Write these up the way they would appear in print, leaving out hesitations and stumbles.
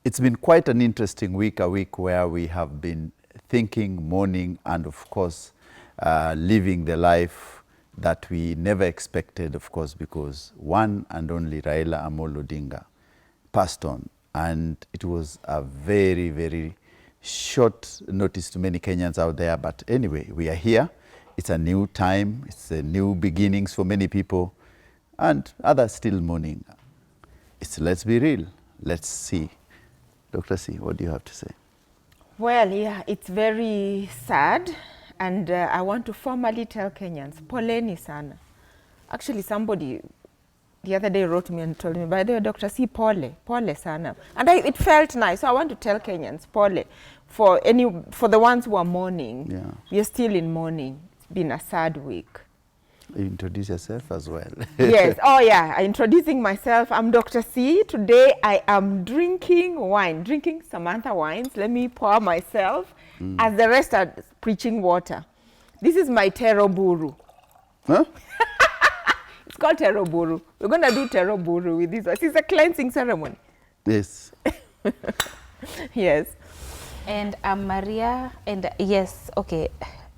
It's been quite an interesting week, a week where we have been thinking, mourning, and of course, living the life that we never expected, of course, because one and only Raila Odinga passed on. And it was a very, very short notice to many Kenyans out there. But anyway, we are here. It's a new time. It's a new beginnings for many people. And others still mourning. Let's be real. Let's see. Dr. C, what do you have to say? Well, yeah, it's very sad. And I want to formally tell Kenyans, poleni sana. Actually, somebody the other day wrote me and told me, by the way, Dr. C, pole sana. And it felt nice. So I want to tell Kenyans, pole. For the ones who are mourning, Yeah. we are still in mourning. It's been a sad week. You introduce yourself as well. Yes. Oh, yeah. Introducing myself. I'm Dr. C. Today I am drinking wine, drinking Samantha wines. Let me pour myself as the rest are preaching water. This is my teroburu. Huh? It's called teroburu. We're going to do teroburu with this. It's a cleansing ceremony. Yes. Yes. And I'm Maria. And yes, okay.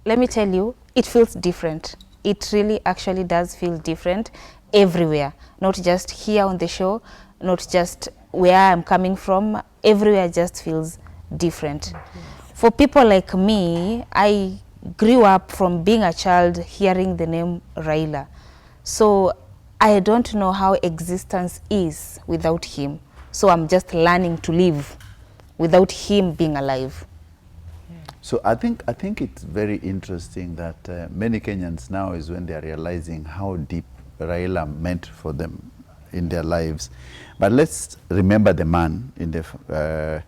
Let me tell you, it feels different. It really actually does feel different everywhere, not just here on the show, not just where I'm coming from. Everywhere just feels different. For people like me, I grew up from being a child hearing the name Raila. So I don't know how existence is without him. So I'm just learning to live without him being alive. So I think it's very interesting that many Kenyans now is when they are realizing how deep Raila meant for them in their lives. But let's remember the man in the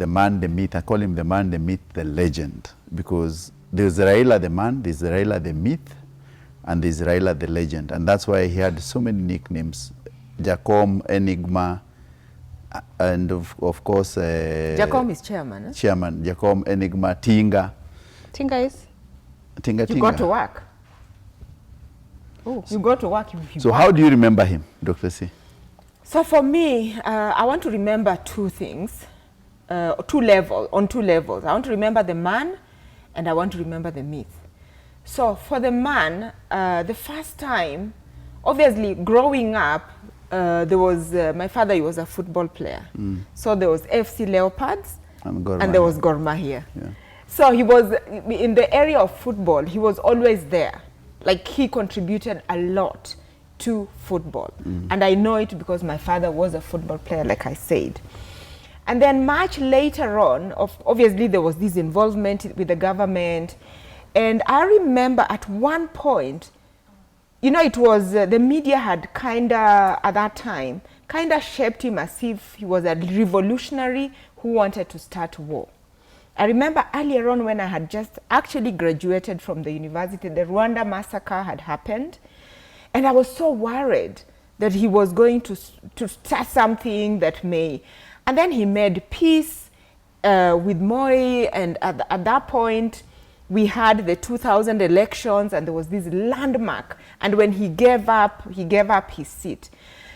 man, the myth. I call him the man, the myth, the legend, because there's Raila the man, there's Raila the myth, and there's Raila the legend, and that's why he had so many nicknames: Jacom, Enigma. And of course, Jacom is chairman. Eh? Chairman, Jacom, Enigma, Tinga. Tinga is? Tinga. You got to work. Oh, you got to work. So how do you remember him, Dr. C? So for me, I want to remember two things, on two levels. I want to remember the man, and I want to remember the myth. So for the man, the first time, obviously growing up, there was my father. He was a football player, so there was FC Leopards and there was Gor Mahia. Yeah. So he was in the area of football. He was always there. Like, he contributed a lot to football, and I know it because my father was a football player, like I said. And then much later on, obviously there was this involvement with the government, and I remember at one point, you know, it was the media had kinda, at that time, kinda shaped him as if he was a revolutionary who wanted to start war. I remember earlier on when I had just actually graduated from the university, the Rwanda massacre had happened, and I was so worried that he was going to start something that may, and then he made peace with Moi, and at that point, we had the 2000 elections, and there was this landmark. And when he gave up his seat.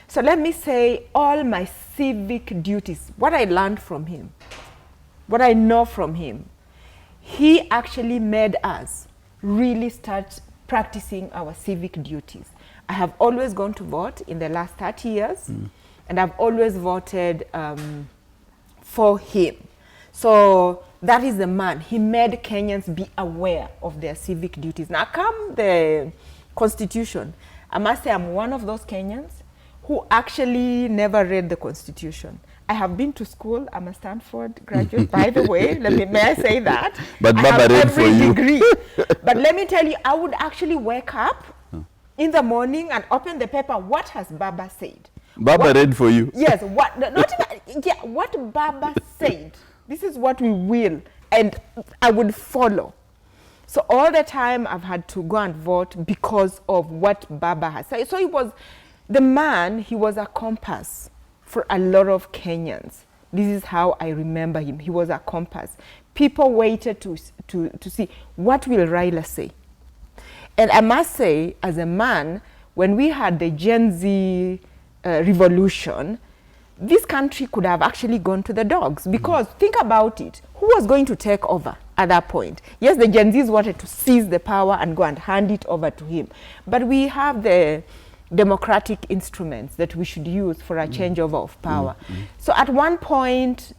So let me say, all my civic duties, what I learned from him, what I know from him, he actually made us really start practicing our civic duties. I have always gone to vote in the last 30 years, and I've always voted for him. So that is the man. He made Kenyans be aware of their civic duties. Now come the Constitution. I must say I'm one of those Kenyans who actually never read the Constitution. I have been to school. I'm a Stanford graduate, by the way. May I say that? But Baba read for you. Degree. But let me tell you, I would actually wake up in the morning and open the paper. What has Baba said? Baba read for you. Yes. What Baba said. This is what we will, and I would follow. So all the time I've had to go and vote because of what Baba has said. So he was the man. He was a compass for a lot of Kenyans. This is how I remember him. He was a compass. People waited to see what will Raila say. And I must say, as a man, when we had the Gen Z revolution, this country could have actually gone to the dogs, because think about it, who was going to take over at that point? Yes, the Gen Zs wanted to seize the power and go and hand it over to him, but we have the democratic instruments that we should use for a changeover of power. So at one point,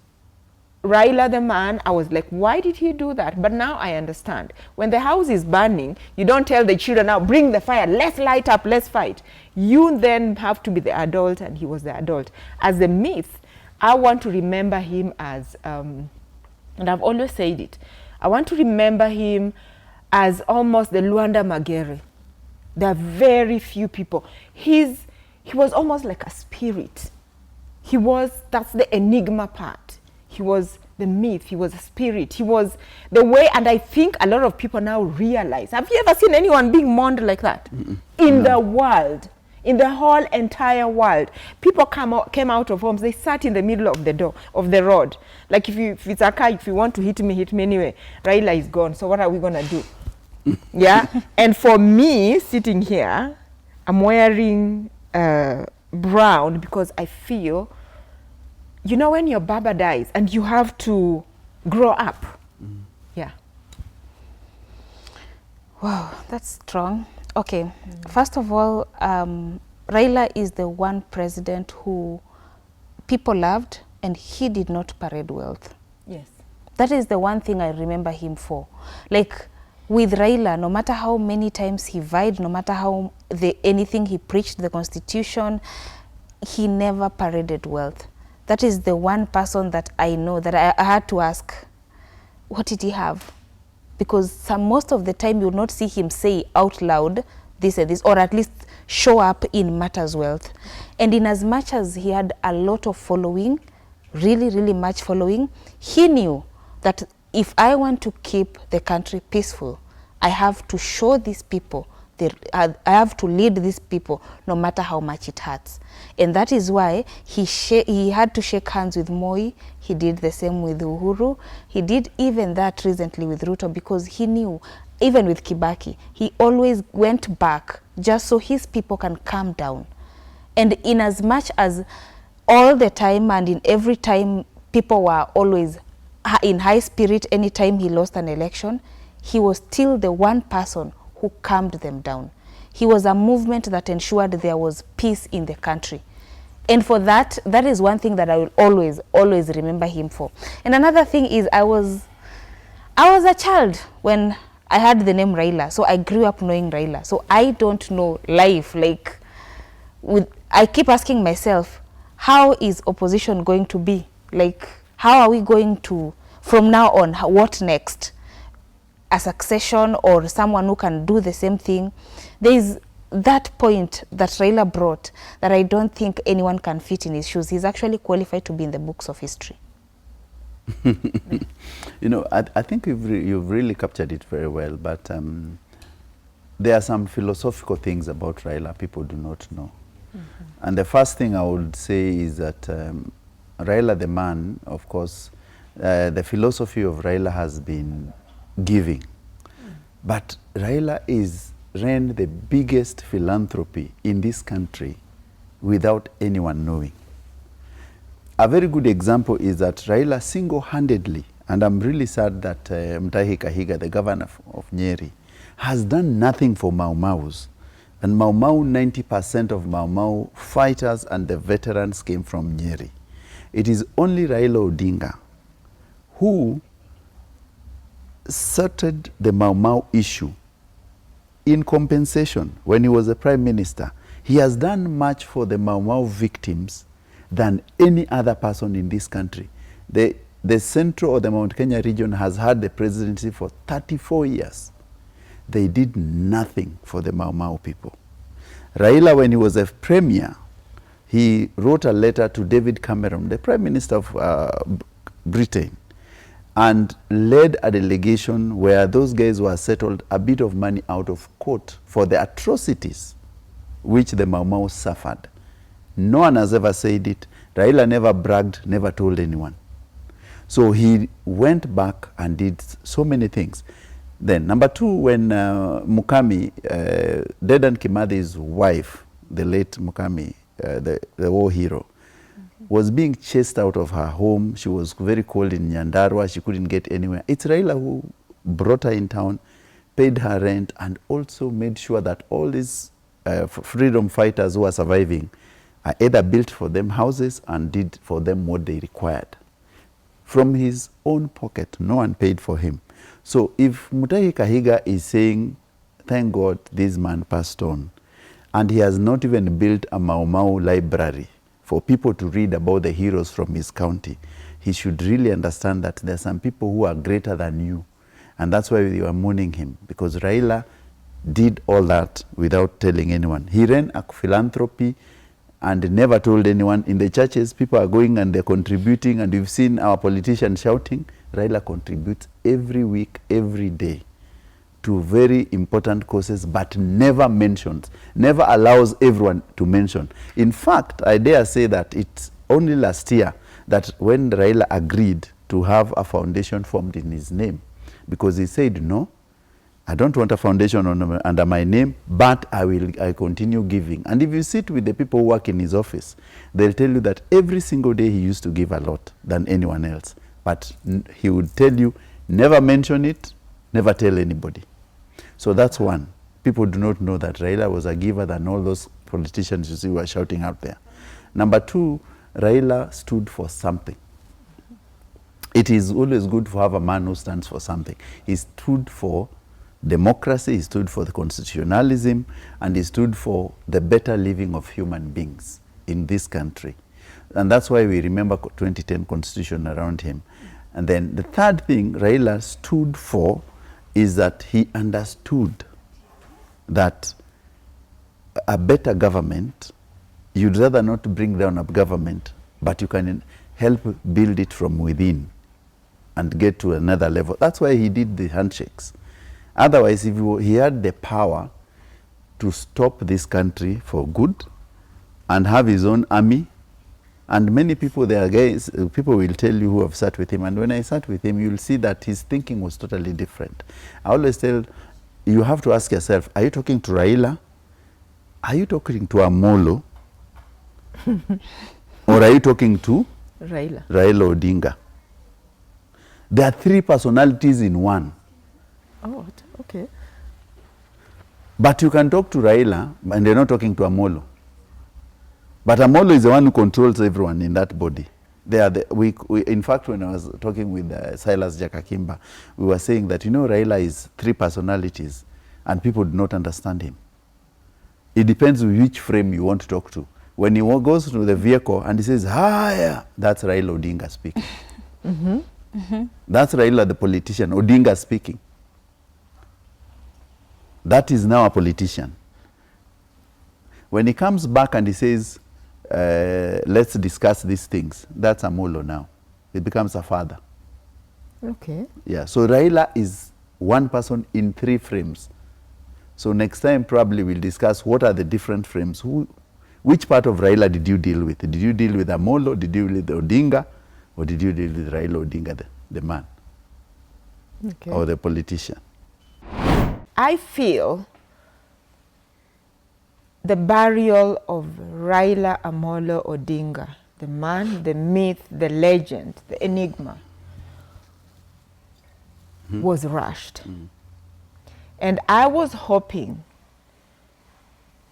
Raila the man, I was like, why did he do that? But now I understand. When the house is burning, you don't tell the children, now bring the fire, let's light up, let's fight. You then have to be the adult, and he was the adult. As the myth, I want to remember him as, and I've always said it, I want to remember him as almost the Luanda Magere. There are very few people. He was almost like a spirit. That's the enigma part. He was the myth, he was a spirit, he was the way, and I think a lot of people now realize. Have you ever seen anyone being mourned like that? In the world, in the whole entire world. People came out of homes, they sat in the middle of the road. Like if it's a car, if you want to hit me anyway. Raila is gone, so what are we gonna do? Yeah, and for me, sitting here, I'm wearing brown because I feel, you know, when your baba dies and you have to grow up. Yeah. Wow, that's strong. Okay, first of all, Raila is the one president who people loved, and he did not parade wealth. Yes. That is the one thing I remember him for. Like with Raila, no matter how many times he vied, no matter how anything he preached, the constitution, he never paraded wealth. That is the one person that I know that I had to ask, what did he have? Because most of the time you will not see him say out loud this and this, or at least show up in matters wealth. And in as much as he had a lot of following, really, really much following, he knew that if I want to keep the country peaceful, I have to show these people, I have to lead these people no matter how much it hurts. And that is why he had to shake hands with Moi. He did the same with Uhuru. He did even that recently with Ruto, because he knew, even with Kibaki, he always went back just so his people can calm down. And in as much as all the time and in every time people were always in high spirit anytime he lost an election, he was still the one person who calmed them down. He was a movement that ensured there was peace in the country. And for that, that is one thing that I will always, always remember him for. And another thing is I was a child when I had the name Raila. So I grew up knowing Raila. So I don't know life. Like, I keep asking myself, how is opposition going to be? Like, how are we going to, from now on, what next? A succession or someone who can do the same thing? There is that point that Raila brought that I don't think anyone can fit in his shoes. He's actually qualified to be in the books of history. You know, I think you've really captured it very well, but there are some philosophical things about Raila people do not know. And the first thing I would say is that Raila the man, of course, the philosophy of Raila has been giving. But Raila ran the biggest philanthropy in this country without anyone knowing. A very good example is that Raila single-handedly, and I'm really sad that Mutahi Kahiga, the governor of Nyeri, has done nothing for Mau Maus. And Mau Mau, 90% of Mau Mau fighters and the veterans came from Nyeri. It is only Raila Odinga who sorted the Mau Mau issue in compensation when he was the prime minister. He has done much for the Mau Mau victims than any other person in this country. The Central or the Mount Kenya region has had the presidency for 34 years. They did nothing for the Mau Mau people. Raila, when he was a premier, he wrote a letter to David Cameron, the prime minister of Britain, and led a delegation where those guys were settled a bit of money out of court for the atrocities which the Mau Mau suffered. No one has ever said it. Raila never bragged, never told anyone. So he went back and did so many things. Then, number two, when Mukami, Dedan Kimathe's wife, the late Mukami, the war hero, was being chased out of her home. She was very cold in Nyandarua. She couldn't get anywhere. It's Raila who brought her in town, paid her rent, and also made sure that all these freedom fighters who are surviving either built for them houses and did for them what they required. From his own pocket, no one paid for him. So if Mutahi Kahiga is saying, thank God this man passed on, and he has not even built a Mau Mau library for people to read about the heroes from his county, he should really understand that there are some people who are greater than you. And that's why we are mourning him, because Raila did all that without telling anyone. He ran a philanthropy and never told anyone. In the churches, people are going and they're contributing, and we've seen our politicians shouting. Raila contributes every week, every day to very important causes, but never mentions, never allows everyone to mention. In fact, I dare say that it's only last year that when Raila agreed to have a foundation formed in his name, because he said, no, I don't want a foundation under my name, but I continue giving. And if you sit with the people who work in his office, they'll tell you that every single day he used to give a lot than anyone else. But he would tell you, never mention it, never tell anybody. So that's one. People do not know that Raila was a giver than all those politicians you see who are shouting out there. Number two, Raila stood for something. It is always good to have a man who stands for something. He stood for democracy, he stood for the constitutionalism, and he stood for the better living of human beings in this country. And that's why we remember 2010 constitution around him. And then the third thing Raila stood for is that he understood that a better government, you'd rather not bring down a government, but you can help build it from within and get to another level. That's why he did the handshakes. Otherwise, if he had the power to stop this country for good and have his own army, and many people there, guys, people will tell you who have sat with him, and when I sat with him, you'll see that his thinking was totally different. I always tell, you have to ask yourself, are you talking to Raila? Are you talking to Amolo? Or are you talking to Raila Odinga? There are three personalities in one. Oh, okay. But you can talk to Raila, and they're not talking to Amolo. But Amolo is the one who controls everyone in that body. They are in fact, when I was talking with Silas Jakakimba, we were saying that, you know, Raila is three personalities, and people do not understand him. It depends on which frame you want to talk to. When he goes to the vehicle and he says, "Hiya," that's Raila Odinga speaking. That's Raila the politician, Odinga speaking. That is now a politician. When he comes back and he says, let's discuss these things, that's Amolo now. It becomes a father. Okay. Yeah, so Raila is one person in three frames. So next time probably we'll discuss what are the different frames. Which part of Raila did you deal with? Did you deal with Amolo? Did you deal with Odinga? Or did you deal with Raila Odinga, the man? Okay. Or the politician? I feel the burial of Raila Amolo Odinga, the man, the myth, the legend, the enigma, was rushed. And I was hoping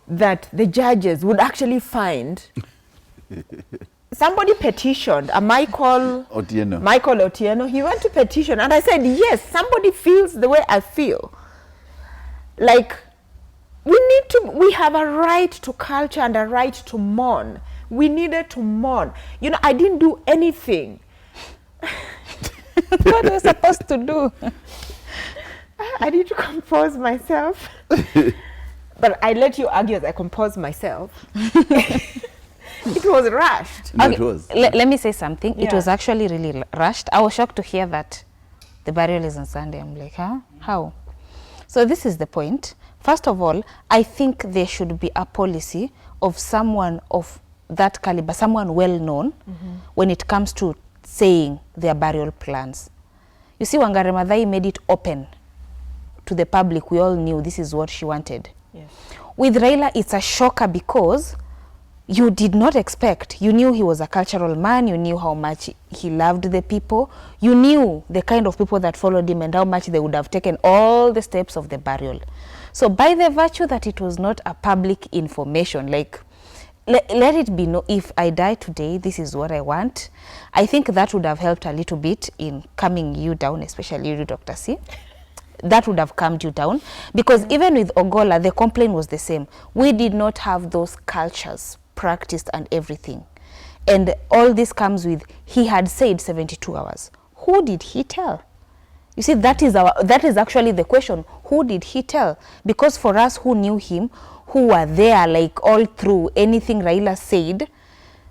that the judges would actually find somebody petitioned, a Michael Otieno. He went to petition, and I said, yes, somebody feels the way I feel. Like, we have a right to culture and a right to mourn. We needed to mourn. You know, I didn't do anything. What was I supposed to do? I need to compose myself. But I let you argue as I compose myself. It was rushed. No, Okay, it was. let me say something. Yeah. It was actually really rushed. I was shocked to hear that the burial is on Sunday. I'm like, huh? How? So this is the point. First of all, I think there should be a policy of someone of that caliber, someone well known, when it comes to saying their burial plans. You see, Wangari Maathai made it open to the public. We all knew this is what she wanted. Yes. With Raila, it's a shocker because you did not expect. You knew he was a cultural man. You knew how much he loved the people. You knew the kind of people that followed him and how much they would have taken all the steps of the burial. So by the virtue that it was not a public information, like let it be no, if I die today, this is what I want. I think that would have helped a little bit in calming you down, especially you, Dr. C. That would have calmed you down, because even with Ogola, the complaint was the same. We did not have those cultures practiced and everything. And all this comes with, he had said 72 hours. Who did he tell? You see, that is actually the question. Who did he tell? Because for us who knew him, who were there like all through anything Raila said,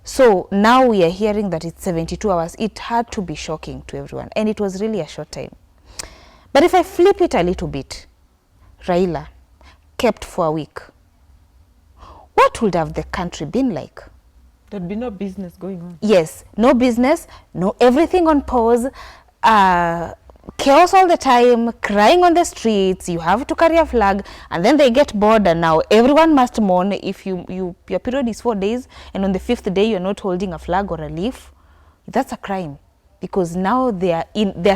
so now we are hearing that it's 72 hours. It had to be shocking to everyone. And it was really a short time. But if I flip it a little bit, Raila kept for a week. What would have the country been like? There'd be no business going on. Yes, no business, no everything on pause, chaos all the time, crying on the streets, you have to carry a flag, and then they get bored and now everyone must mourn. If your period is 4 days and on the 5th day you're not holding a flag or a leaf, that's a crime. Because now they're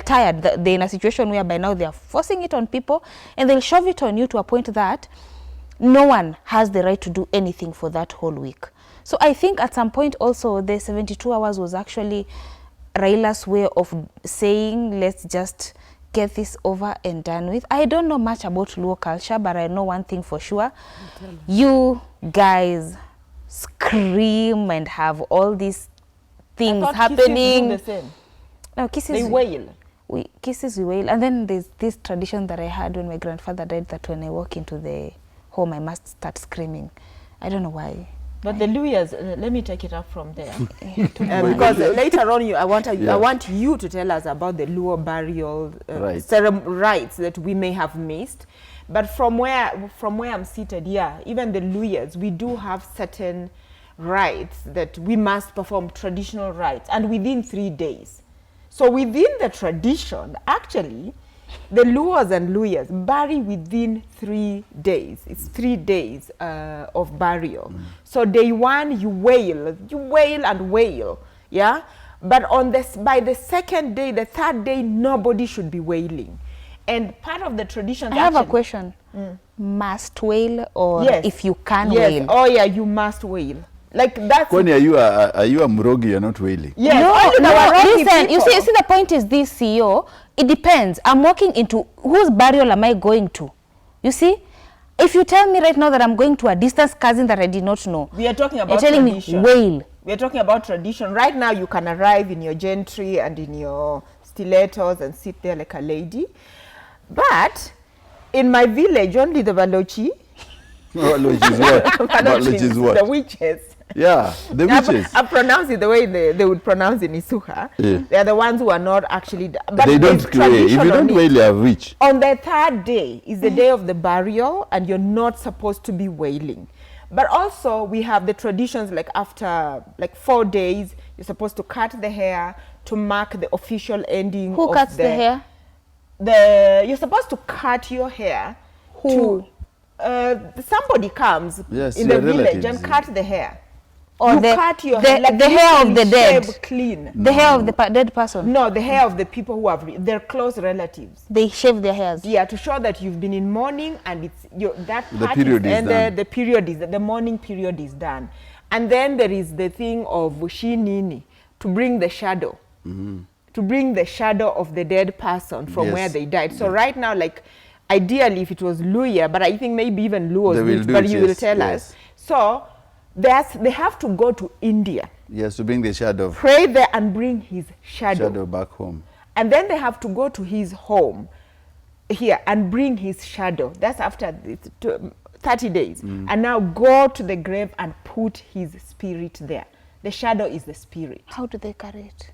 tired. They're in a situation whereby now they're forcing it on people and they'll shove it on you to a point that no one has the right to do anything for that whole week. So I think at some point also the 72 hours was actually Raila's way of saying, let's just get this over and done with. I don't know much about Luo culture, but I know one thing for sure. You guys scream and have all these things happening. Do the same. No, kisses. They wail. Kisses we wail. And then there's this tradition that I had when my grandfather died, that when I walk into the home, I must start screaming. I don't know why. But the Luyas, let me take it up from there. Because later on, I want you to tell us about the Luo burial rites that we may have missed. But from where I'm seated, yeah, even the Luyas, we do have certain rites that we must perform, traditional rites, and within 3 days. So within the tradition, actually, the Luos and Luyas bury within 3 days. It's 3 days of burial. So day one, you wail and wail, yeah? But by the second day, the third day, nobody should be wailing. And part of the tradition... I have a question. Must wail, or yes. If you can wail? Oh yeah, you must wail. Like that's... Kwani, are you a Murogi, you're not wailing? Yes. No, listen, you see the point is this, CEO, it depends. I'm walking into, whose burial am I going to? You see? If you tell me right now that I'm going to a distant cousin that I did not know, we are talking about you're telling tradition. me wail. We are talking about tradition. Right now you can arrive in your gentry and in your stilettos and sit there like a lady. But in my village, only the Balochi. Balochi is what? Balochi is what? The witches. Yeah, the witches. I pronounce it the way they would pronounce in Isuha. Yeah. They are the ones who are not actually... But they don't create. If you don't wail, you are witch. On the third day is the day of the burial, and you're not supposed to be wailing. But also, we have the traditions, like after 4 days, you're supposed to cut the hair to mark the official ending. Who cuts the hair? You're supposed to cut your hair. Who? Somebody comes in the village and cut the hair. Or you cut your hair, like the hair of the dead. Clean. The hair of the dead person. No, the hair of the people who have their close relatives. They shave their hairs. Yeah, to show that you've been in mourning and it's the period is done. The period is the mourning period is done. And then there is the thing of Shinini, to bring the shadow. To bring the shadow of the dead person from where they died. So right now, like ideally if it was Luya, but I think maybe even Luos, but you will tell us. So they have to go to India. Yes, to bring the shadow. Pray there and bring his shadow back home. And then they have to go to his home here and bring his shadow. That's after 30 days. And now go to the grave and put his spirit there. The shadow is the spirit. How do they carry it?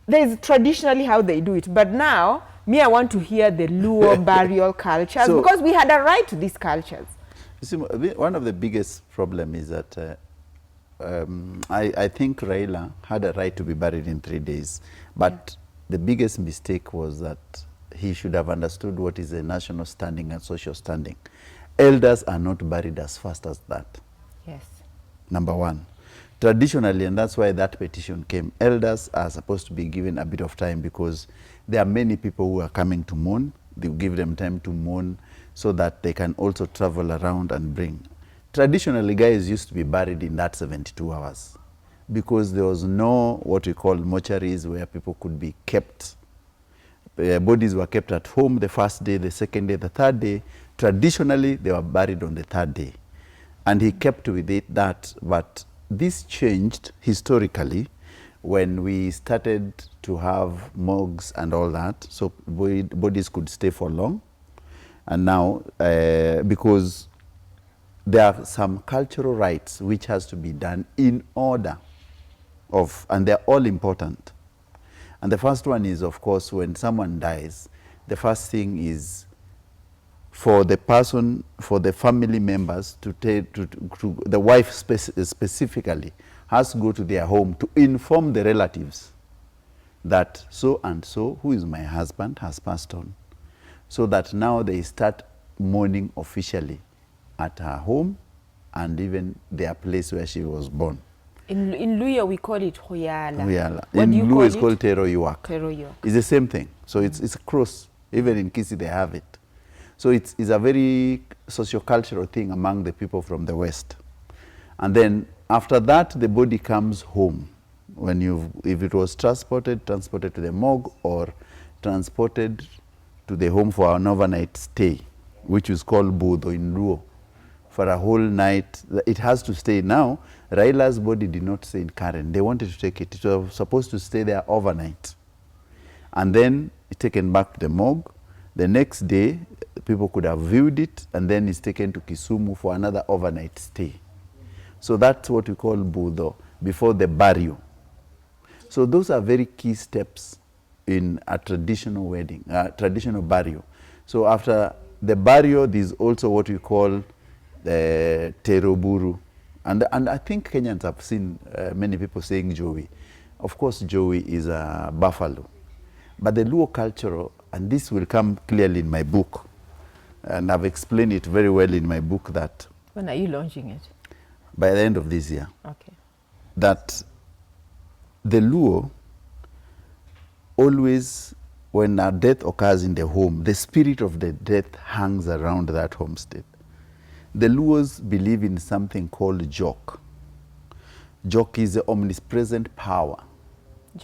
There's traditionally how they do it. But now, I want to hear the Luo burial cultures, because we had a right to these cultures. You see, one of the biggest problem is that I think Raila had a right to be buried in 3 days. But the biggest mistake was that he should have understood what is a national standing and social standing. Elders are not buried as fast as that. Yes. Number one. Traditionally, and that's why that petition came, elders are supposed to be given a bit of time because there are many people who are coming to mourn. They give them time to mourn so that they can also travel around and bring. Traditionally, guys used to be buried in that 72 hours because there was no what we call mortuaries where people could be kept. Bodies were kept at home the first day, the second day, the third day. Traditionally, they were buried on the third day. And he kept with it that, but this changed historically when we started to have morgues and all that, so bodies could stay for long. And now, because there are some cultural rites which has to be done in order of, and they're all important. And the first one is, of course, when someone dies, the first thing is for the person, for the family members to the wife specifically has to go to their home to inform the relatives that so and so, who is my husband, has passed on. So that now they start mourning officially at her home and even their place where she was born. In Luya, we call it Hoyala. Hoyala. What In do you Luo, call it's it? called Tero Yuak. Tero Yuak. It's the same thing. So it's a cross. Even in Kisi, they have it. So it's a very socio-cultural thing among the people from the West. And then after that, the body comes home. If it was transported to the morgue or transported to the home for an overnight stay, which is called Budo in Luo, for a whole night. It has to stay. Now, Raila's body did not stay in Karen. They wanted to take it. It was supposed to stay there overnight. And then it's taken back to the morgue. The next day, people could have viewed it, and then it's taken to Kisumu for another overnight stay. So that's what we call Budo, before the burial. So those are very key steps in a traditional wedding, traditional burial. So after the burial, there's also what we call the teroburu. And I think Kenyans have seen many people saying joey. Of course, joey is a buffalo. But the Luo culture, and this will come clearly in my book, and I've explained it very well in my book that... When are you launching it? By the end of this year. Okay. That the Luo always, when a death occurs in the home, the spirit of the death hangs around that homestead. The Luos believe in something called Jok. Jok is the omnipresent power.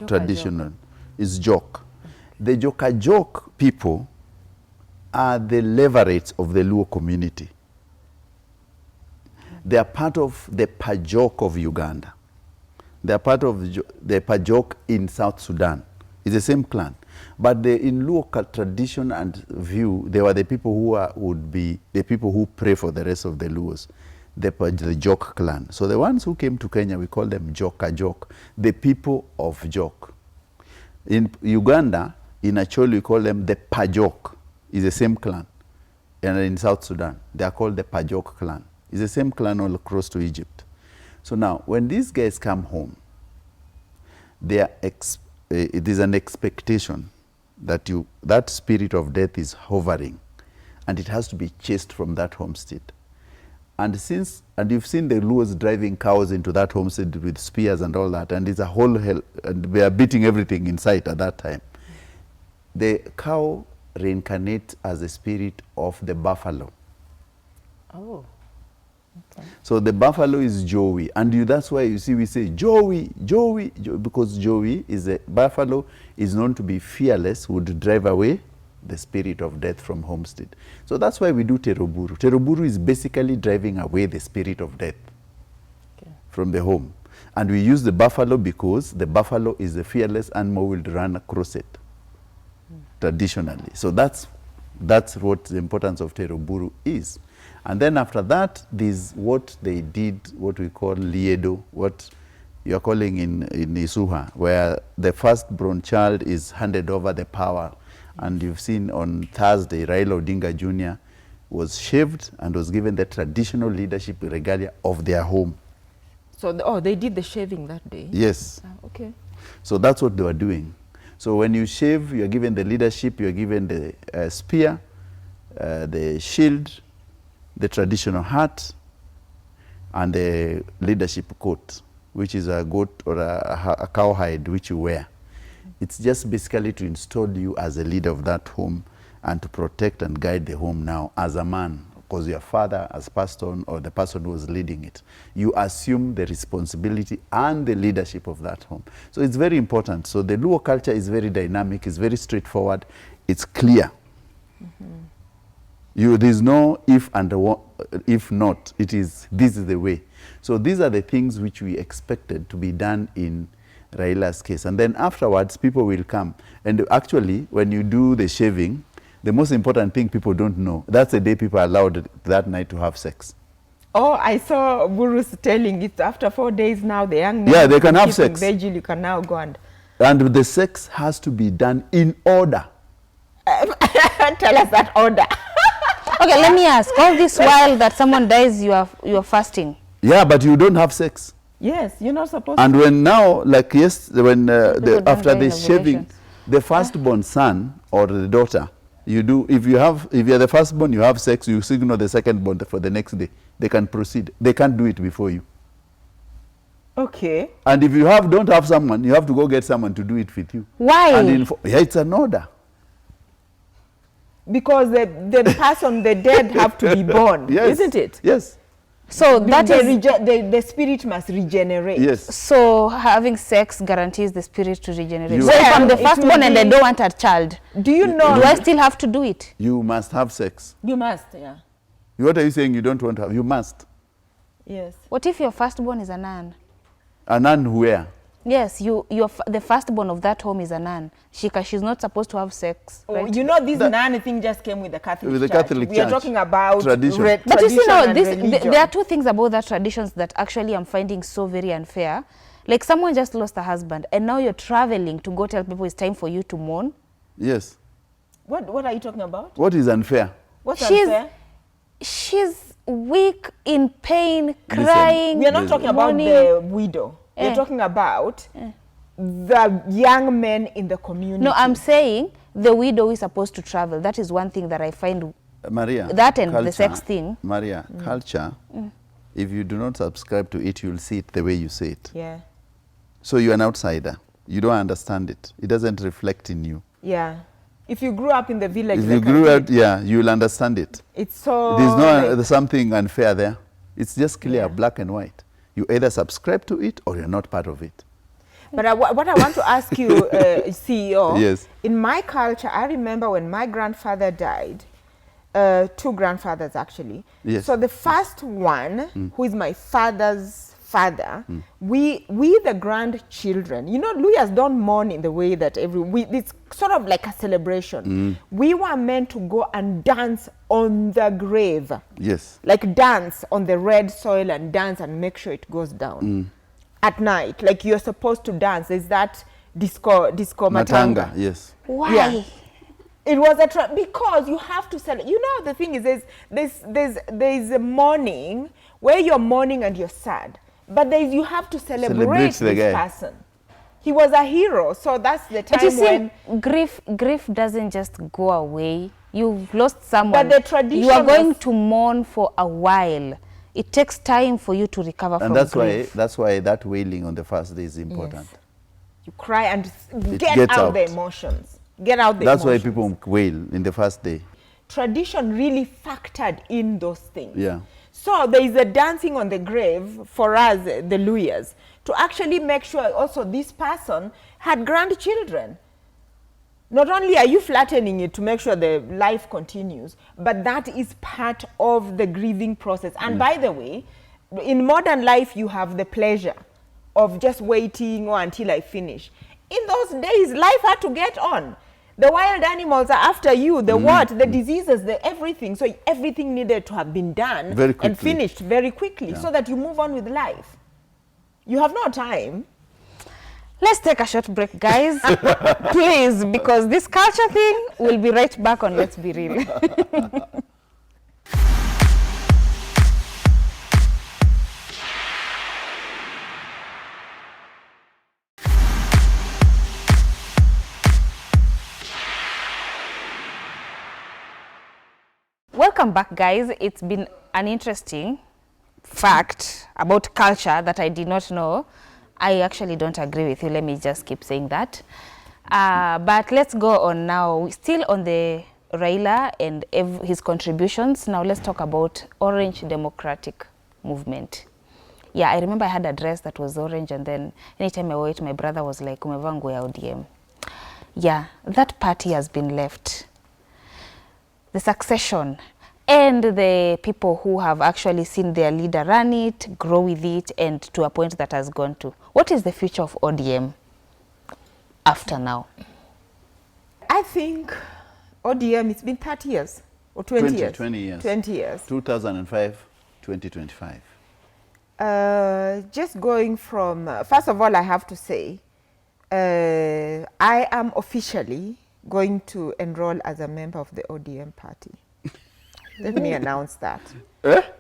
Traditional is Jok. The Jok people are the leverates of the Luo community. They are part of the Pajok of Uganda. They are part of the Pajok in South Sudan. It's the same clan. But in Luo tradition and view, they were the people who would be the people who pray for the rest of the Luos, the Jok clan. So the ones who came to Kenya, we call them Jok, the people of Jok. In Uganda, in Acholi, we call them the Pajok. It's the same clan. And in South Sudan, they are called the Pajok clan. It's the same clan all across to Egypt. So now, when these guys come home, it is an expectation that that spirit of death is hovering, and it has to be chased from that homestead. And you've seen the Luos driving cows into that homestead with spears and all that, and it's a whole hell, and they are beating everything in sight at that time. The cow reincarnates as the spirit of the buffalo. Oh. Okay. So the buffalo is Joey, and that's why you see we say Joey, because Joey is a buffalo is known to be fearless, would drive away the spirit of death from homestead. So that's why we do teroburu. Teroburu is basically driving away the spirit of death from the home. And we use the buffalo because the buffalo is a fearless animal, will run across it traditionally. So that's what the importance of teroburu is. And then after that, there's what they did, what we call liedo, what you're calling in Isuha, where the firstborn child is handed over the power. And you've seen on Thursday, Raila Odinga Jr. was shaved and was given the traditional leadership regalia of their home. So, they did the shaving that day? Yes. Okay. So that's what they were doing. So when you shave, you're given the leadership, you're given the spear, the shield, the traditional hat, and the leadership coat, which is a goat or a cow hide, which you wear. It's just basically to install you as a leader of that home and to protect and guide the home now as a man, because your father has passed on, or the person who was leading it. You assume the responsibility and the leadership of that home. So it's very important. So the Luo culture is very dynamic, it's very straightforward, it's clear. There's no if and if not, this is the way. So these are the things which we expected to be done in Raila's case. And then afterwards, people will come. And actually, when you do the shaving, the most important thing people don't know, that's the day people are allowed that night to have sex. Oh, I saw Burus telling it after 4 days now, the young men, yeah, they can have sex. Vigil, you can now go and the sex has to be done in order. tell us that order. Okay, let me ask. All this while that someone dies, you are fasting. Yeah, but you don't have sex. Yes, you're not supposed And to. when now, like when after die the in shaving, ovulations. the firstborn son or the daughter, you do, if you're the firstborn, you have sex, you signal the secondborn for the next day. They can proceed. They can't do it before you. Okay. And if you don't have someone, you have to go get someone to do it with you. Why? And yeah, it's an order. Because the person, the dead have to be born, Yes. isn't it? Yes. So that is the spirit must regenerate. Yes. so having sex guarantees the spirit to regenerate. So Well, if I'm the it will firstborn and I be- don't want a child, Do you know? do I still have to do it? You must have sex. You must, yeah. What are you saying you don't want to have? You must. Yes. What if your firstborn is a nun? A nun where? Yes, the firstborn of that home is a nun. She's not supposed to have sex, Oh, right? you know, this nun thing just came with the Catholic With the Church. Catholic We are Church. talking about Tradition. But you see tradition now, and religion. there are two things about that traditions that actually I'm finding so very unfair. Like someone just lost a husband and now you're traveling to go tell people it's time for you to mourn. Yes. What are you talking about? What is unfair? What's She's- unfair? She's weak, in pain, crying. We are not talking about mourning. the widow. We're Eh. talking about the young men in the community. No, I'm saying the widow is supposed to travel. That is one thing that I find. Maria. That and the culture, sex thing. Maria, culture, if you do not subscribe to it, you'll see it the way you say it. Yeah. So you're an outsider. You don't understand it. It doesn't reflect in you. Yeah. If you grew up in the village, If like you grew I up, did, yeah, you'll understand it. it's so. There's no like- something unfair there. It's just clear, Yeah. black and white. You either subscribe to it or you're not part of it. But what I want to ask you, CEO, Yes. in my culture, I remember when my grandfather died, two grandfathers actually. Yes. So the first one, who is my father's father, we the grandchildren, you know, Luyas don't mourn in the way that it's sort of like a celebration. We were meant to go and dance on the grave. Yes. Like dance on the red soil and dance and make sure it goes down at night. Like you're supposed to dance. There's that disco matanga. Yes. Why? Yeah. It was because you have to celebrate. You know, the thing is there's a mourning where you're mourning and you're sad, but you have to celebrate the this guy. person. He was a hero, so that's the But you time see, when. grief doesn't just go away. You've lost someone. But the tradition you are going was- to mourn for a while. It takes time for you to recover And from that's grief. why that wailing on the first day is important. You cry and It get gets out the out. emotions. Get out the That's why emotions. people wail in the first day. Tradition really factored in those things. Yeah. So there is a dancing on the grave for us, the Luyas, to actually make sure also this person had grandchildren. Not only are you flattening it to make sure the life continues, but that is part of the grieving process. And by the way, in modern life, you have the pleasure of just waiting until I finish. In those days, life had to get on. The wild animals are after you, the diseases, the everything. So everything needed to have been done Very quickly. and finished very quickly so that you move on with life. You have no time. Let's take a short break, guys. Please, because this culture thing will be right back on Let's Be Real. Welcome back, guys. It's been an interesting fact about culture that I did not know, I actually don't agree with you. Let me just keep saying that. But let's go on now. Still on the Raila and his contributions. Now let's talk about Orange Democratic Movement. Yeah, I remember I had a dress that was orange, and then anytime I wore it, my brother was like, umevaa nguo ya ODM. Yeah, that party has been left. The succession and the people who have actually seen their leader run it, grow with it, and to a point that has gone to. What is the future of ODM after now? I think ODM, it's been 30 years or 20 years. 20 years. 20 years. 2005, 2025. Just going from, first of all, I have to say, I am officially going to enroll as a member of the ODM party. Let me announce that.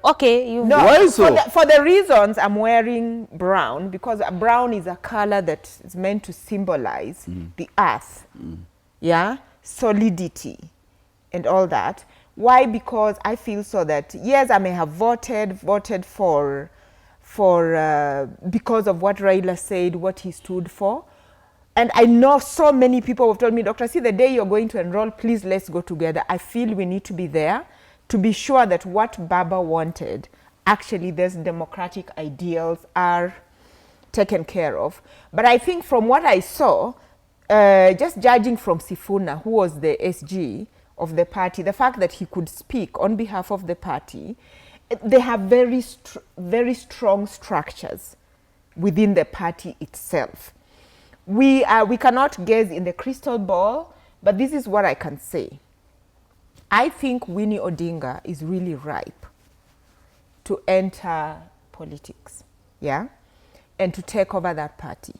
Okay, you. No, why so? For the reasons I'm wearing brown, because brown is a color that is meant to symbolize the earth, yeah, solidity, and all that. Why? Because I feel so that yes, I may have voted for because of what Raila said, what he stood for. And I know so many people have told me, Dr. C, the day you're going to enroll, please let's go together. I feel we need to be there to be sure that what Baba wanted, actually those democratic ideals are taken care of. But I think from what I saw, just judging from Sifuna, who was the SG of the party, the fact that he could speak on behalf of the party, they have very strong structures within the party itself. We cannot gaze in the crystal ball, but this is what I can say. I think Winnie Odinga is really ripe to enter politics, yeah, and to take over that party.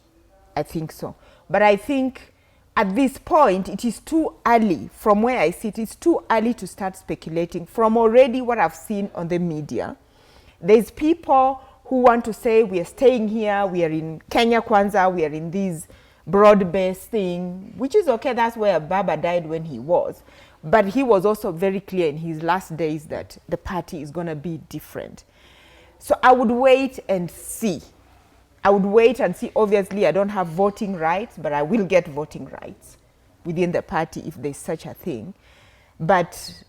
I think so. But I think at this point, it is too early, from where I sit, it's too early to start speculating. From already what I've seen on the media, there's people who want to say we are staying here, we are in Kenya Kwanza, we are in this broad-based thing, which is okay, that's where Baba died when he was. But he was also very clear in his last days that the party is going to be different. So I would wait and see. I would wait and see. Obviously, I don't have voting rights, but I will get voting rights within the party if there's such a thing. But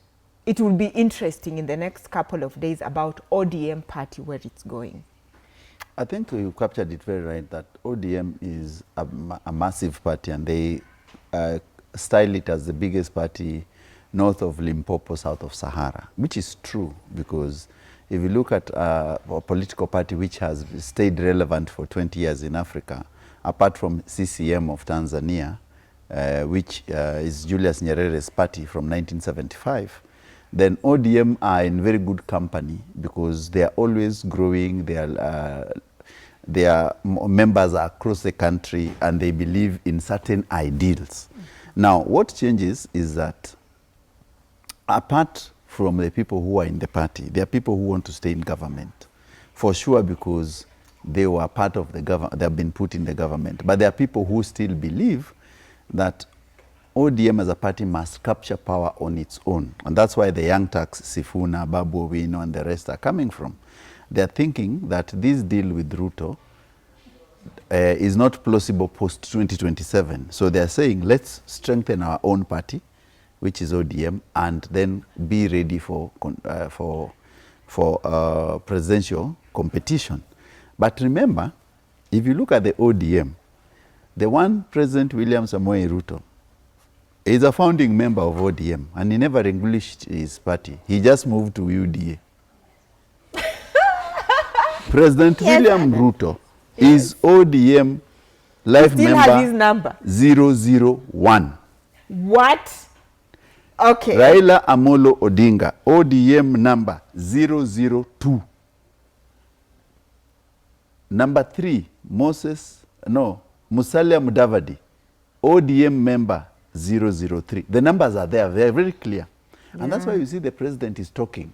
it will be interesting in the next couple of days about ODM party, where it's going. I think you captured it very right, that ODM is a massive party, and they style it as the biggest party north of Limpopo, south of Sahara, which is true, because if you look at a political party which has stayed relevant for 20 years in Africa, apart from CCM of Tanzania, which is Julius Nyerere's party from 1975, then ODM are in very good company, because they are always growing, their members are across the country, and they believe in certain ideals. Now, what changes is that apart from the people who are in the party, there are people who want to stay in government, for sure, because they were part of the government, they have been put in the government. But there are people who still believe that ODM as a party must capture power on its own. And that's why the Young Turks, Sifuna, Babu Owino, and the rest are coming from. They're thinking that this deal with Ruto is not plausible post-2027. So they're saying, let's strengthen our own party, which is ODM, and then be ready for presidential competition. But remember, if you look at the ODM, the one President William Samoei Ruto is a founding member of ODM, and he never relinquished his party. He just moved to UDA. President William Ruto is ODM life member 001. What? Okay. Raila Amolo Odinga, ODM number 002. Number 3, Musalia Mudavadi, ODM member 003. The numbers are there, they're very clear. Yeah. And that's why you see the president is talking.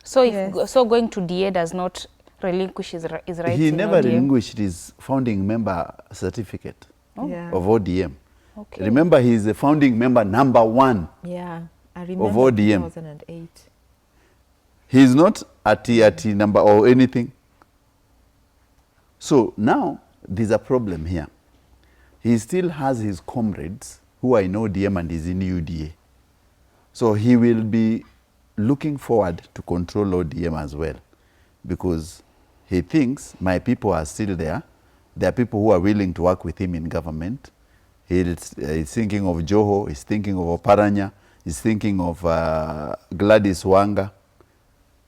So so going to DA does not relinquish his rights? He never relinquished his founding member certificate of ODM. Okay. Remember, he is the founding member number 1 I remember of ODM. 2008. He's not at number or anything. So now there's a problem here. He still has his comrades who are in ODM and is in UDA. So he will be looking forward to control ODM as well, because he thinks my people are still there. There are people who are willing to work with him in government. He's thinking of Joho, he's thinking of Oparanya, he's thinking of Gladys Wanga.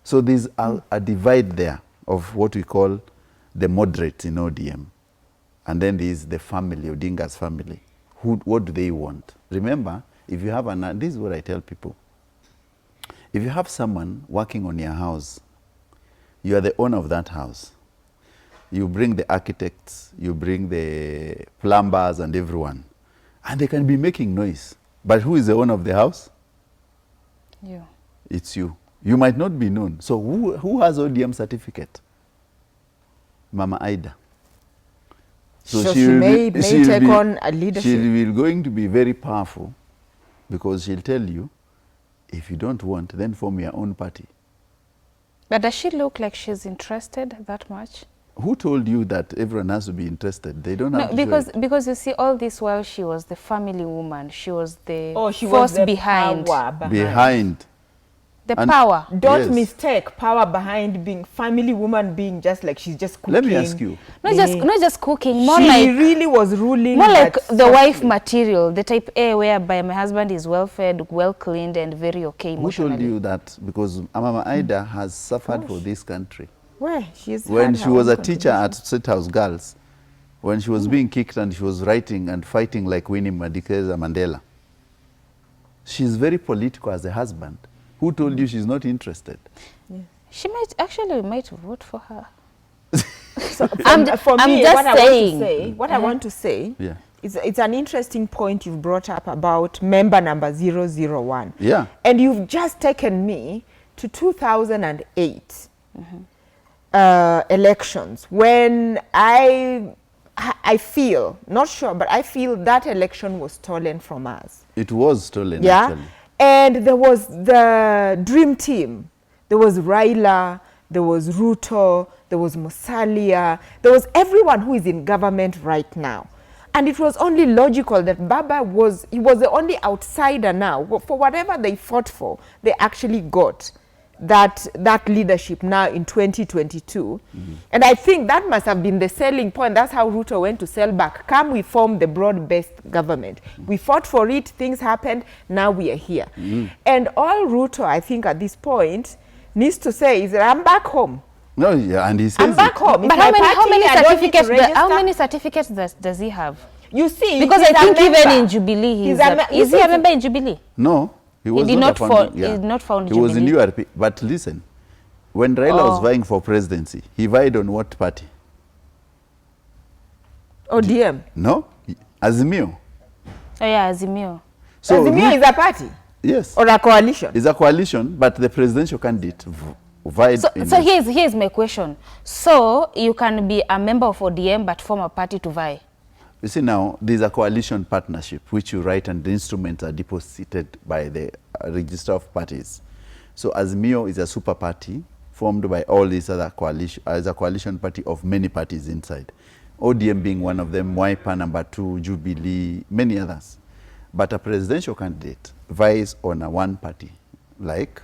So there's a divide there of what we call the moderates in ODM. And then there's the family, Odinga's family. What do they want? Remember, if you have this is what I tell people. If you have someone working on your house, you are the owner of that house. You bring the architects, you bring the plumbers and everyone. And they can be making noise. But who is the owner of the house? You. It's you. You might not be known. So who has ODM certificate? Mama Ida. So she may take on a leadership. She will going to be very powerful, because she'll tell you, if you don't want, then form your own party. But does she look like she's interested that much? Who told you that everyone has to be interested? They don't have to because you see, all this while she was the family woman. She was the she force was the behind. Power behind. The power. Don't mistake power behind being family woman, being just like she's just cooking. Let me ask you. Not just cooking, more she like really was ruling. More like the wife material, the type A whereby my husband is well fed, well cleaned, and very okay emotionally. Who told you that? Because Mama Ida has suffered for this country. Where she's when she was a teacher at State House Girls, when she was being kicked and she was writing and fighting like Winnie Madikeza Mandela. She's very political as a husband. Who told you she's not interested? Yeah. She might vote for her. So what I want to say yeah. It's an interesting point you've brought up about member number 001. Yeah. And you've just taken me to 2008 elections, when I feel, not sure, but I feel that election was stolen from us. It was stolen, yeah? actually. And there was the dream team. There was Raila, there was Ruto, there was Musalia, there was everyone who is in government right now. And it was only logical that Baba was the only outsider now. For whatever they fought for, they actually got that leadership now in 2022. And I think that must have been the selling point. That's how Ruto went to sell back. Come, we form the broad-based government. We fought for it, things happened, now we are here. And all Ruto, I think at this point, needs to say is that I'm back home. No, yeah, and he says I'm back home. But how many certificates does he have? You see, because I think even in Jubilee, is he a member in Jubilee? No. He did not found Jubilee. He was in URP. But listen, when Raila was vying for presidency, he vied on what party? ODM. No, Azimio. Oh yeah, Azimio. So Azimio is a party? Yes. Or a coalition? It's a coalition, but the presidential candidate vied. So here's my question. So you can be a member of ODM but form a party to vie? You see, now there's a coalition partnership which you write and the instruments are deposited by the register of parties. So Azimio is a super party formed by all these other coalition, as a coalition party of many parties inside. ODM being one of them, Wiper number 2, Jubilee, many others. But a presidential candidate vies on a one party, like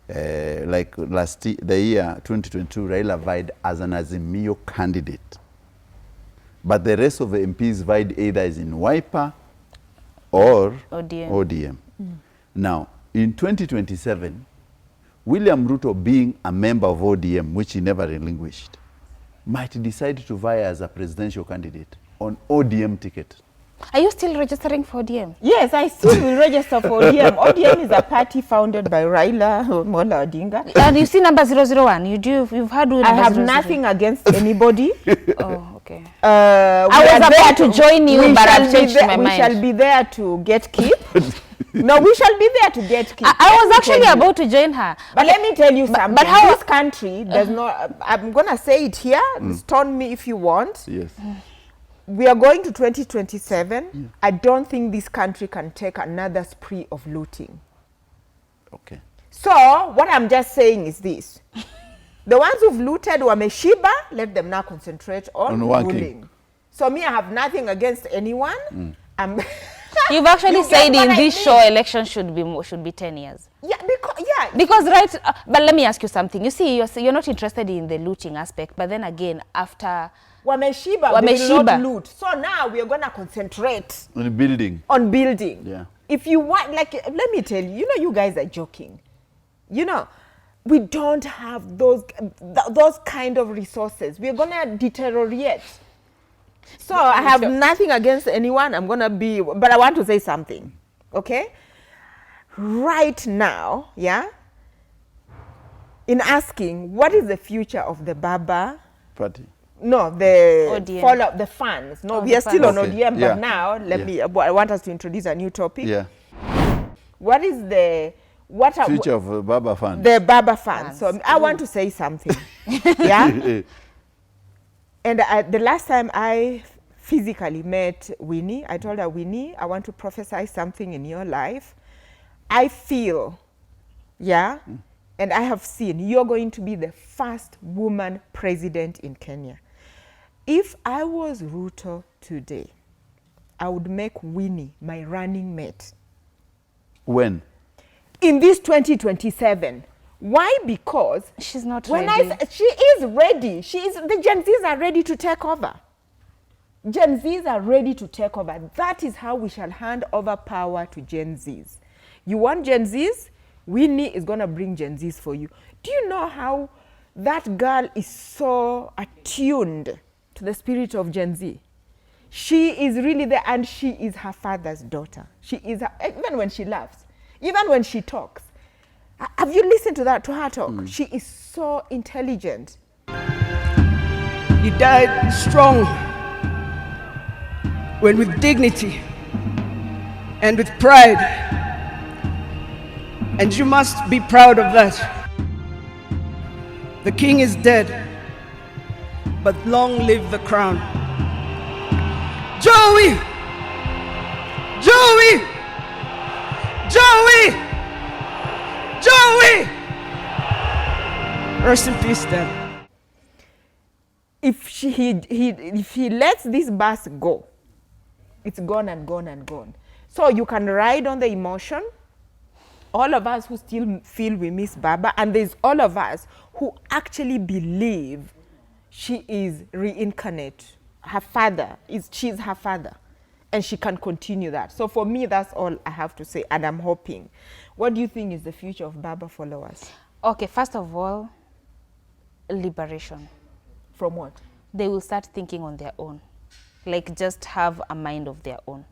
the year 2022, Raila vied as an Azimio candidate. But the rest of the MPs vied either as in Wiper or ODM. Now, in 2027, William Ruto, being a member of ODM, which he never relinquished, might decide to vie as a presidential candidate on ODM ticket. Are you still registering for ODM? Yes, I still will register for ODM. ODM is a party founded by Raila Odinga. And you see number 001. You've heard I have nothing against anybody. Oh, okay. I was about to join you, but I've changed my mind. We shall be there to get keep. No, we shall be there to get keep. I was actually about to join her. But let me tell you something. But how this country does not, I'm going to say it here, stone me if you want. Yes. We are going to 2027. I don't think this country can take another spree of looting. Okay. So what I'm just saying is this. The ones who've looted wameshiba, let them now concentrate on ruling. So me, I have nothing against anyone. You've actually said in this show, election should be 10 years. Yeah, because right. But let me ask you something. You see, you're not interested in the looting aspect, but then again, after wameshiba, they will not loot. So now we are gonna concentrate on building. On building. Yeah. If you want, like, let me tell you, you know, you guys are joking. You know, we don't have those kind of resources. We're gonna deteriorate. So I have nothing against anyone. I'm gonna be, but I want to say something, okay? Right now, yeah, in asking what is the future of the Baba Party? No, the follow the funds. No, we are still on ODM, but now I want us to introduce a new topic. Yeah. What is the future of Baba Fund? The Baba Fund. So I want to say something. Yeah. And the last time I physically met Winnie, I told her, Winnie, I want to prophesy something in your life. I feel, and I have seen you're going to be the first woman president in Kenya. If I was Ruto today, I would make Winnie my running mate. When? In this 2027. Why? Because she's not ready. She is ready. The Gen Zs are ready to take over. Gen Zs are ready to take over. That is how we shall hand over power to Gen Zs. You want Gen Zs? Winnie is going to bring Gen Zs for you. Do you know how that girl is so attuned to the spirit of Gen Z? She is really there, and she is her father's daughter. She is, even when she laughs, even when she talks. Have you listened to her talk? She is so intelligent. You died strong, when with dignity and with pride. And you must be proud of that. The king is dead, but long live the crown. Joey! Joey! Joey! Joey! Rest in peace, Dad. If he lets this bus go, it's gone and gone and gone. So you can ride on the emotion. All of us who still feel we miss Baba, and there's all of us who actually believe she is reincarnate. Her father, she's her father, and she can continue that. So for me, that's all I have to say, and I'm hoping. What do you think is the future of Baba followers? Okay, first of all, liberation. From what? They will start thinking on their own. Like, just have a mind of their own.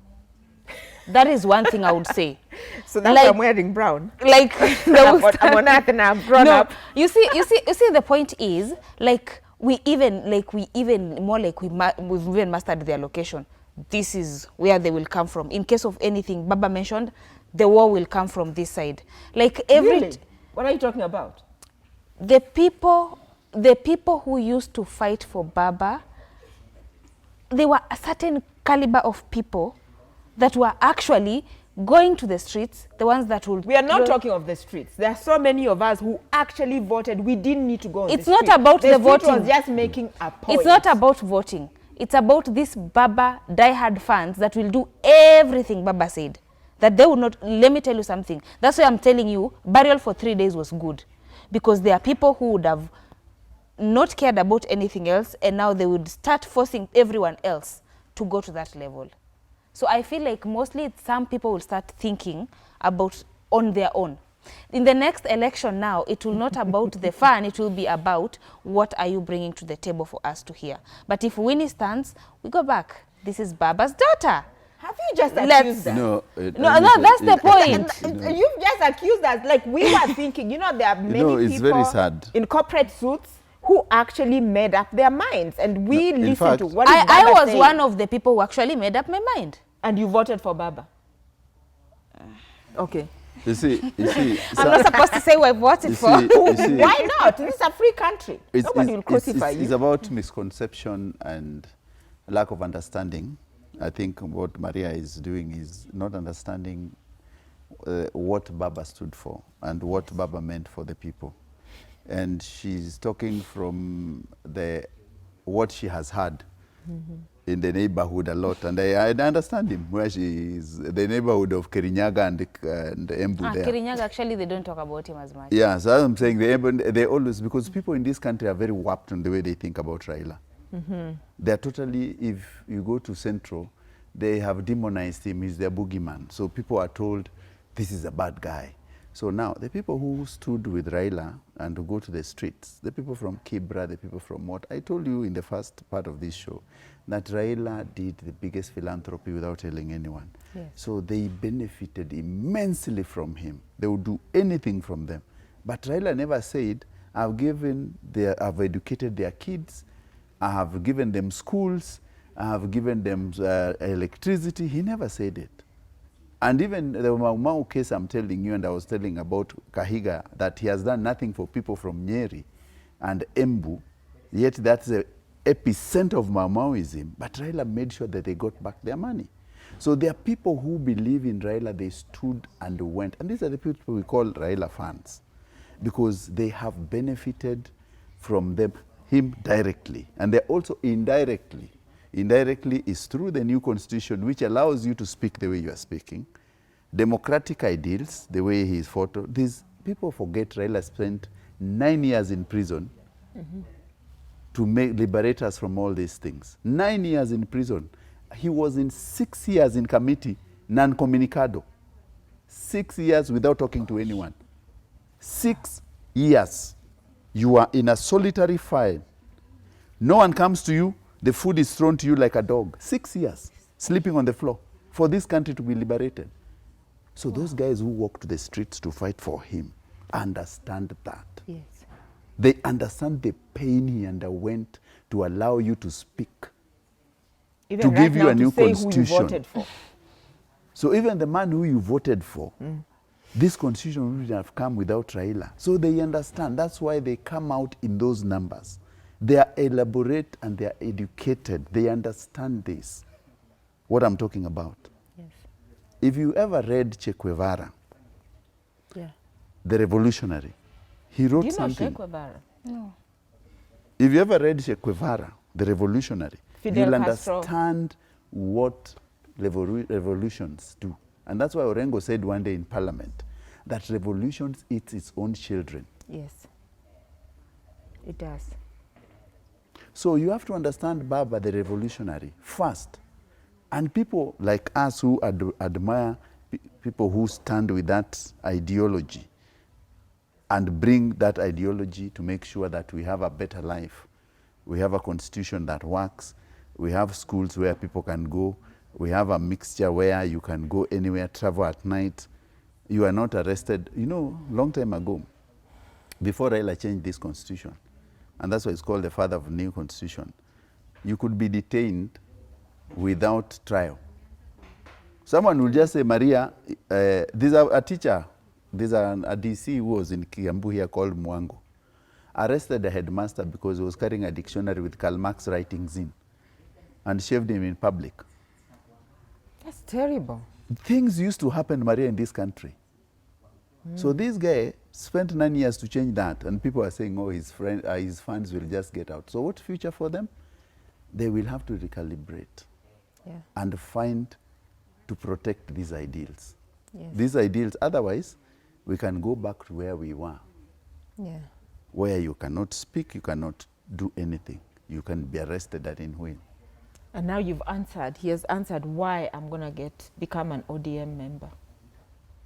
That is one thing I would say. So that's why I'm wearing brown. Like, I'm on earth and I'm grown up. You see, the point is, like, we've even mastered their location. This is where they will come from. In case of anything Baba mentioned, the war will come from this side. Like Really? What are you talking about? The people who used to fight for Baba, there were a certain caliber of people that were actually going to the streets, the ones that would... We are not talking of the streets. There are so many of us who actually voted. We didn't need to go on the street. It's not about the voting. It was just making a point. It's not about voting. It's about this Baba diehard fans that will do everything Baba said. That they would not... Let me tell you something. That's why I'm telling you, burial for 3 days was good. Because there are people who would have not cared about anything else, and now they would start forcing everyone else to go to that level. So I feel like mostly some people will start thinking about on their own. In the next election now, it will not about the fun, it will be about what are you bringing to the table for us to hear. But if Winnie stands, we go back. This is Baba's daughter. Have you just accused us? No, that's the point. You've just accused us. Like, we were thinking, you know, there are many people very sad. in corporate suits who actually made up their minds. And we listened to what I was saying. One of the people who actually made up my mind. And you voted for Baba? Okay. You see, I'm not supposed to say who I voted for. Why not? This is a free country. Nobody will crucify you. It's about misconception and lack of understanding. I think what Maria is doing is not understanding what Baba stood for and what Baba meant for the people. And she's talking from what she has had in the neighborhood a lot. And I understand him, where she is, the neighborhood of Kirinyaga and Embu there. Kirinyaga, actually, they don't talk about him as much. Yeah, so I'm saying they always, because people in this country are very warped on the way they think about Raila. They're totally, if you go to Central, they have demonized him, he's their boogeyman. So people are told, this is a bad guy. So now, the people who stood with Raila and to go to the streets, the people from Kibra, the people from what, I told you in the first part of this show, that Raila did the biggest philanthropy without telling anyone. Yes. So they benefited immensely from him. They would do anything from them. But Raila never said, I've educated their kids, I have given them schools, I have given them electricity. He never said it. And even the Mau case I'm telling you, and I was telling about Kahiga, that he has done nothing for people from Nyeri and Embu, yet that's the epicenter of Maoism. But Raila made sure that they got back their money. So there are people who believe in Raila, they stood and went. And these are the people we call Raila fans, because they have benefited from him directly. And they're also indirectly. Indirectly is through the new constitution, which allows you to speak the way you are speaking. Democratic ideals, the way he is fought. These people forget Raila spent 9 years in prison to liberate us from all these things. 9 years in prison. He was in 6 years in committee, non-communicado. 6 years without talking to anyone. 6 years. You are in a solitary file. No one comes to you. The food is thrown to you like a dog. 6 years, sleeping on the floor for this country to be liberated. So those guys who walk to the streets to fight for him understand that. Yes. They understand the pain he underwent to allow you to speak, Even to right give you now a new to say constitution. who you voted for. So even the man who you voted for, this constitution would have come without Raila. So they understand. That's why they come out in those numbers. They are elaborate and they are educated. They understand this, what I'm talking about. Yes. If you ever read Che Guevara, Yeah. the revolutionary, he wrote Do you know something. Che Guevara? No. If you ever read Che Guevara, the revolutionary, Fidel you'll Castro. understand what revolutions do. And that's why Orengo said one day in Parliament that revolutions eat its own children. Yes. It does. So you have to understand Baba, the revolutionary, first. And people like us who admire people who stand with that ideology and bring that ideology to make sure that we have a better life. We have a constitution that works. We have schools where people can go. We have a mixture where you can go anywhere, travel at night. You are not arrested. You know, long time ago, before Raila changed this constitution, and that's why it's called the father of the new constitution, you could be detained without trial. Someone will just say, Maria, there's a teacher, there's a DC who was in Kiambu here called Mwango, arrested the headmaster because he was carrying a dictionary with Karl Marx writings in and shaved him in public. That's terrible. Things used to happen, Maria, in this country. So this guy spent 9 years to change that, and people are saying, oh, his funds will just get out. So what future for them? They will have to recalibrate and find to protect these ideals. Yes. These ideals, otherwise, we can go back to where we were, Yeah. where you cannot speak, you cannot do anything. You can be arrested at in when. And now you've answered. He has answered why I'm going to become an ODM member.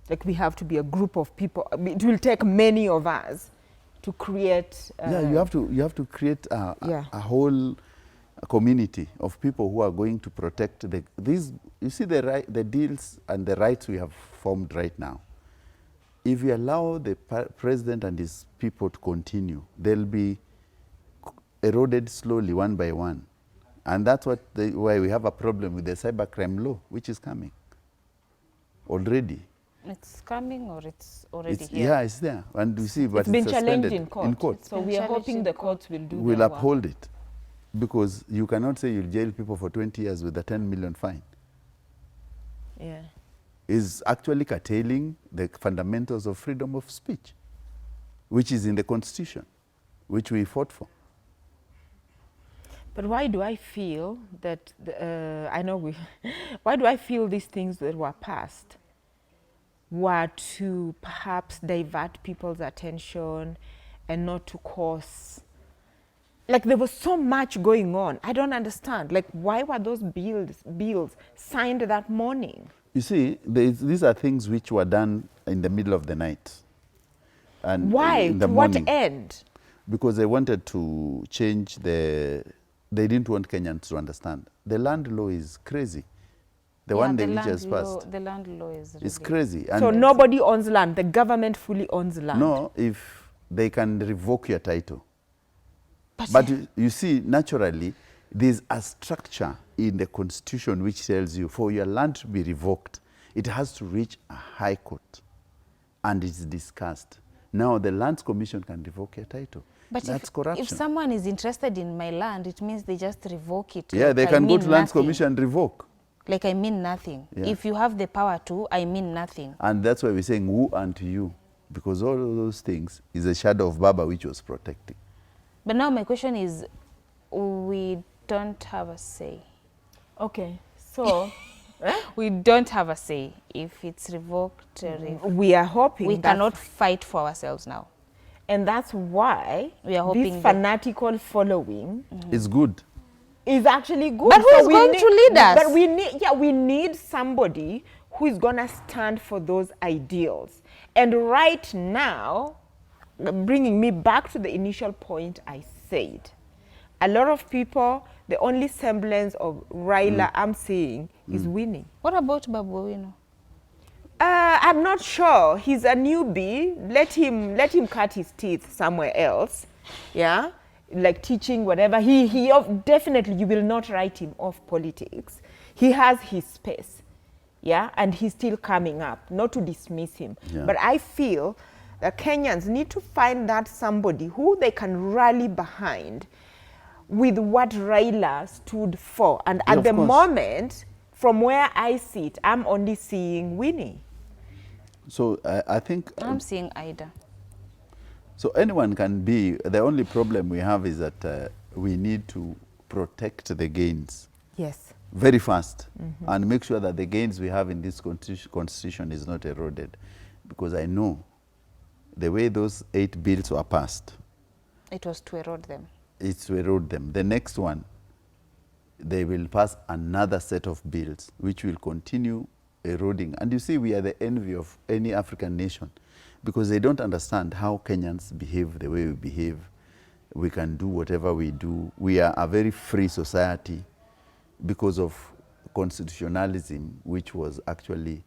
Like, we have to be a group of people. I mean, it will take many of us to create. Yeah, you have to create a whole community of people who are going to protect these. You see the deals and the rights we have formed right now. If we allow the president and his people to continue, they'll be eroded slowly, one by one. And that's why we have a problem with the cybercrime law, which is coming already. It's coming, or it's already here? Yeah, it's there. And you see, but it's been suspended challenged in court. So we are hoping the courts will do will their uphold work. it. Because you cannot say you'll jail people for 20 years with a 10 million fine. Yeah. is actually curtailing the fundamentals of freedom of speech, which is in the Constitution, which we fought for. But why do I feel that, why do I feel these things that were passed were to perhaps divert people's attention and not to cause, like there was so much going on. I don't understand. Like why were those bills signed that morning? You see, these are things which were done in the middle of the night. And why? in the to morning, what end? Because they wanted to change they didn't want Kenyans to understand. The land law is crazy. The one the which has passed. The land law is It's really crazy. And So nobody owns land. The government fully owns land. no, if they can revoke your title. But you see, naturally, there's a structure in the Constitution which tells you for your land to be revoked, it has to reach a high court and it's discussed. Now the Lands Commission can revoke your title. But that's corruption. If someone is interested in my land, it means they just revoke it. Yeah, like they I can go mean to Lands nothing. Commission and revoke. Like I mean nothing. Yeah. If you have the power to, I mean nothing. And that's why we're saying who unto you, because all of those things is a shadow of Baba which was protecting. But now my question is, we don't have a say. Okay, so We don't have a say if it's revoked. Or if we are hoping we that, cannot fight for ourselves now. and that's why We are hoping this that- fanatical following It's good. is actually good. But who is we going to lead us? But we need somebody who is gonna stand for those ideals. And right now, bringing me back to the initial point I said, a lot of people, the only semblance of Raila I'm seeing is winning. What about Babu Owino? I'm not sure. He's a newbie. Let him cut his teeth somewhere else. Yeah, like teaching, whatever. Definitely you will not write him off politics. He has his space. Yeah, and he's still coming up. Not to dismiss him, Yeah. but I feel that Kenyans need to find that somebody who they can rally behind with what Raila stood for. And Yeah, at of the course. moment, from where I sit, I'm only seeing Winnie. So I think I'm seeing Ida. so anyone can be. The only problem we have is that we need to protect the gains Yes. very fast and make sure that the gains we have in this constitution is not eroded, because I know the way those 8 bills were passed, It was to erode them. it's to erode them. The next one, they will pass another set of bills which will continue eroding. And you see, we are the envy of any African nation because they don't understand how Kenyans behave the way we behave. We can do whatever we do. We are a very free society because of constitutionalism which was actually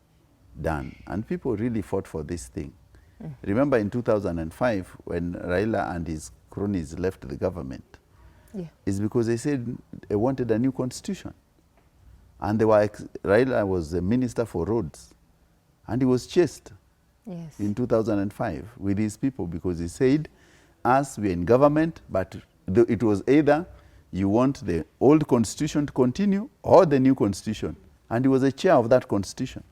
done. And people really fought for this thing. Remember in 2005 when Raila and his cronies left the government, Yeah. it's because they said they wanted a new constitution. And they were, Raila was the minister for roads. And he was chased Yes. in 2005 with his people because he said, us, we're in government, but it was either you want the old constitution to continue or the new constitution. And he was a chair of that constitution.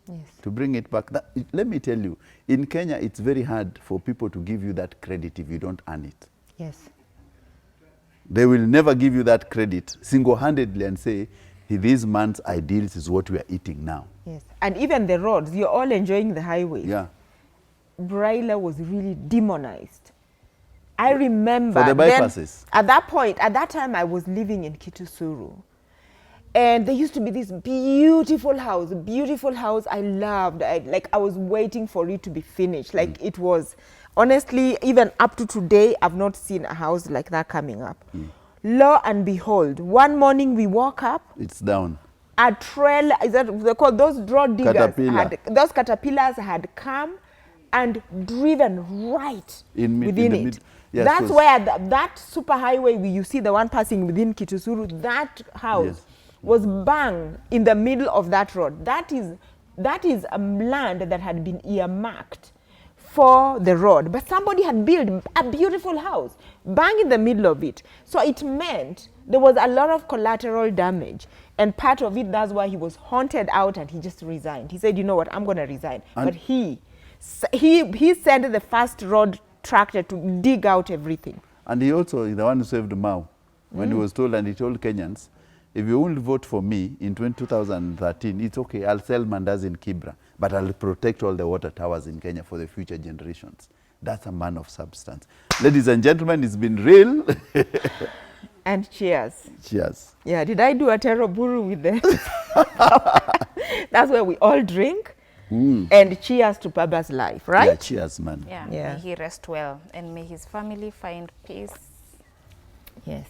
Yes. To bring it back. Let me tell you, in Kenya, it's very hard for people to give you that credit if you don't earn it. Yes. They will never give you that credit single-handedly and say, this man's ideals is what we are eating now. Yes. And even the roads, you're all enjoying the highways. Yeah. Raila was really demonized. I remember For the then, bypasses. at that time I was living in Kitusuru. And there used to be this beautiful house I loved. I was waiting for it to be finished. Like it was, honestly, even up to today, I've not seen a house like that coming up. Lo and behold, one morning we woke up, It's down. a trail, is that they call those draw diggers? Caterpillar. Those caterpillars had come and driven right In within the it. mid- yes, That's 'cause- where that superhighway you see the one passing within Kitusuru, that house Yes. was bang in the middle of that road. That is land that had been earmarked for the road, but somebody had built a beautiful house bang in the middle of it. So it meant there was a lot of collateral damage. And part of it, that's why he was haunted out and he just resigned. He said, you know what, I'm going to resign. And but he sent the first road tractor to dig out everything. And he also is the one who saved Mao when he was told, and he told Kenyans, if you only vote for me in 2013, it's okay, I'll sell mandazi in Kibra, but I'll protect all the water towers in Kenya for the future generations. That's a man of substance. Ladies and gentlemen, it's been real. And cheers. Cheers. Yeah, did I do a teroburu with the... That's where we all drink. And cheers to Baba's life, right? Yeah, cheers, man. Yeah, Yeah. may he rest well and may his family find peace. Yes.